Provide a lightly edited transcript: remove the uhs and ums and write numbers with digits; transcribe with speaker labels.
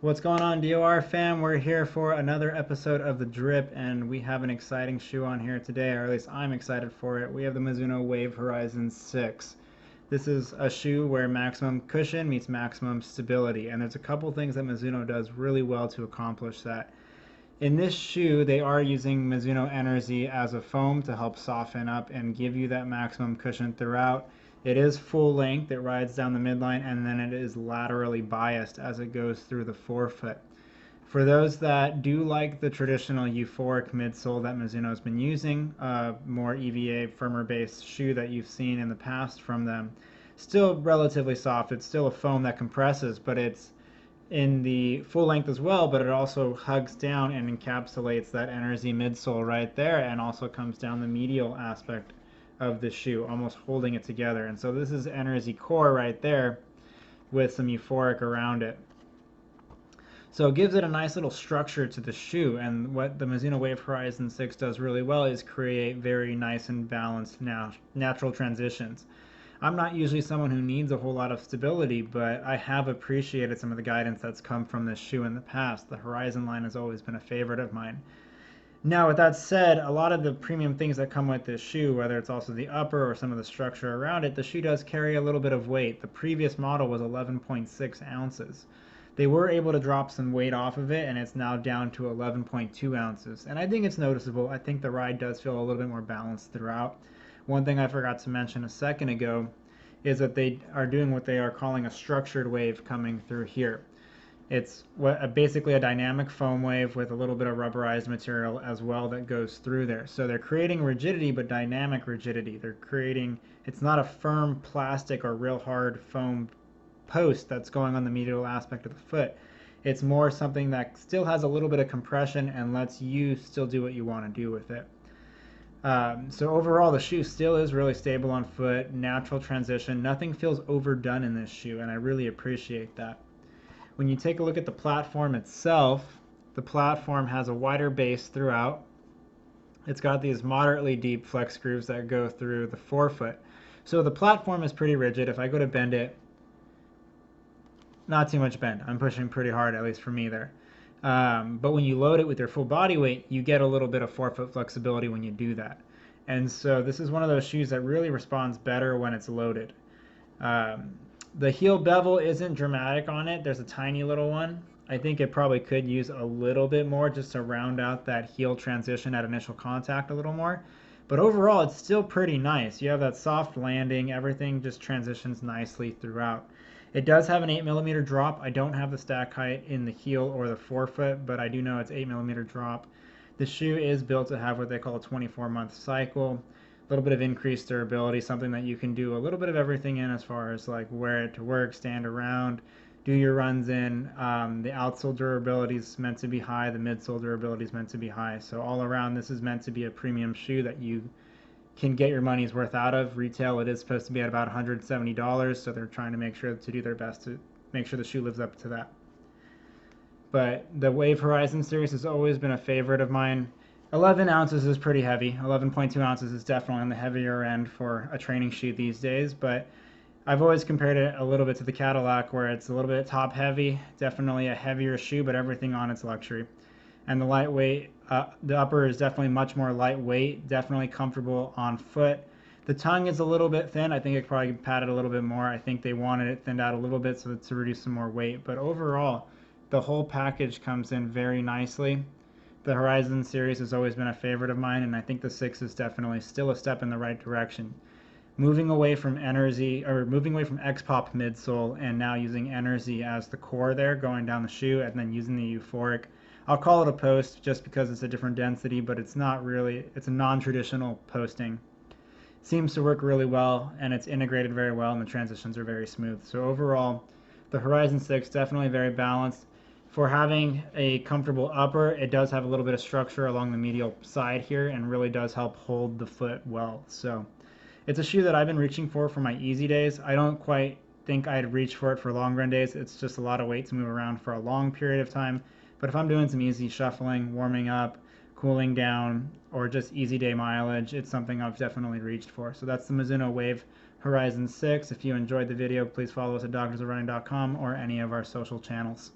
Speaker 1: What's going on, DOR fam? We're here for another episode of The Drip, and we have an exciting shoe on here today, or at least I'm excited for it. We have the Mizuno Wave Horizon 6. This is a shoe where maximum cushion meets maximum stability, and there's a couple things that Mizuno does really well to accomplish that. In this shoe, they are using Mizuno Energy as a foam to help soften up and give you that maximum cushion throughout. It is full length, it rides down the midline, and then it is laterally biased as it goes through the forefoot. For those that do like the traditional euphoric midsole that Mizuno has been using, more EVA, firmer based shoe that you've seen in the past from them, still relatively soft. It's still a foam that compresses, but it's in the full length as well, but it also hugs down and encapsulates that Energy midsole right there, and also comes down the medial aspect of the shoe, almost holding it together. And so this is Energy core right there with some euphoric around it. So it gives it a nice little structure to the shoe, and what the Mizuno Wave Horizon 6 does really well is create very nice and balanced natural transitions. I'm not usually someone who needs a whole lot of stability, but I have appreciated some of the guidance that's come from this shoe in the past. The Horizon line has always been a favorite of mine. Now, with that said, a lot of the premium things that come with this shoe, whether it's also the upper or some of the structure around it, the shoe does carry a little bit of weight. The previous model was 11.6 ounces. They were able to drop some weight off of it, and it's now down to 11.2 ounces. And I think it's noticeable. I think the ride does feel a little bit more balanced throughout. One thing I forgot to mention a second ago is that they are doing what they are calling a structured wave coming through here. It's basically a dynamic foam wave with a little bit of rubberized material as well that goes through there. So they're creating rigidity, but dynamic rigidity. They're creating, it's not a firm plastic or real hard foam post that's going on the medial aspect of the foot. It's more something that still has a little bit of compression and lets you still do what you want to do with it. So overall, the shoe still is really stable on foot, natural transition. Nothing feels overdone in this shoe, and I really appreciate that. When you take a look at the platform itself, the platform has a wider base throughout. It's got these moderately deep flex grooves that go through the forefoot. So the platform is pretty rigid. If I go to bend it, not too much bend. I'm pushing pretty hard, at least for me there. But when you load it with your full body weight, you get a little bit of forefoot flexibility when you do that. And so this is one of those shoes that really responds better when it's loaded. The heel bevel isn't dramatic on it. There's a tiny little one. I think it probably could use a little bit more just to round out that heel transition at initial contact a little more. But overall, it's still pretty nice. You have that soft landing. Everything just transitions nicely throughout. It does have an 8mm drop. I don't have the stack height in the heel or the forefoot, but I do know it's 8mm drop. The shoe is built to have what they call a 24-month cycle. A little bit of increased durability, something that you can do a little bit of everything in as far as like wear it to work, stand around, do your runs in. The outsole durability is meant to be high, the midsole durability is meant to be high. So all around, this is meant to be a premium shoe that you can get your money's worth out of. Retail, it is supposed to be at about $170, so they're trying to make sure to do their best to make sure the shoe lives up to that. But the Wave Horizon series has always been a favorite of mine. 11 ounces is pretty heavy. 11.2 ounces is definitely on the heavier end for a training shoe these days, but I've always compared it a little bit to the Cadillac, where it's a little bit top heavy, definitely a heavier shoe, but everything on it's luxury. And the lightweight, the upper is definitely much more lightweight, definitely comfortable on foot. The tongue is a little bit thin. I think it could probably pad it a little bit more. I think they wanted it thinned out a little bit so to reduce some more weight, but overall, the whole package comes in very nicely. The Horizon series has always been a favorite of mine, and I think the 6 is definitely still a step in the right direction. Moving away from Energy, or moving away from X-Pop midsole, and now using Energy as the core there, going down the shoe, and then using the euphoric. I'll call it a post just because it's a different density, but it's not really, it's a non-traditional posting. Seems to work really well, and it's integrated very well, and the transitions are very smooth. So overall, the Horizon 6 definitely very balanced. For having a comfortable upper, it does have a little bit of structure along the medial side here and really does help hold the foot well. So it's a shoe that I've been reaching for my easy days. I don't quite think I'd reach for it for long run days. It's just a lot of weight to move around for a long period of time. But if I'm doing some easy shuffling, warming up, cooling down, or just easy day mileage, it's something I've definitely reached for. So that's the Mizuno Wave Horizon 6. If you enjoyed the video, please follow us at doctorsofrunning.com or any of our social channels.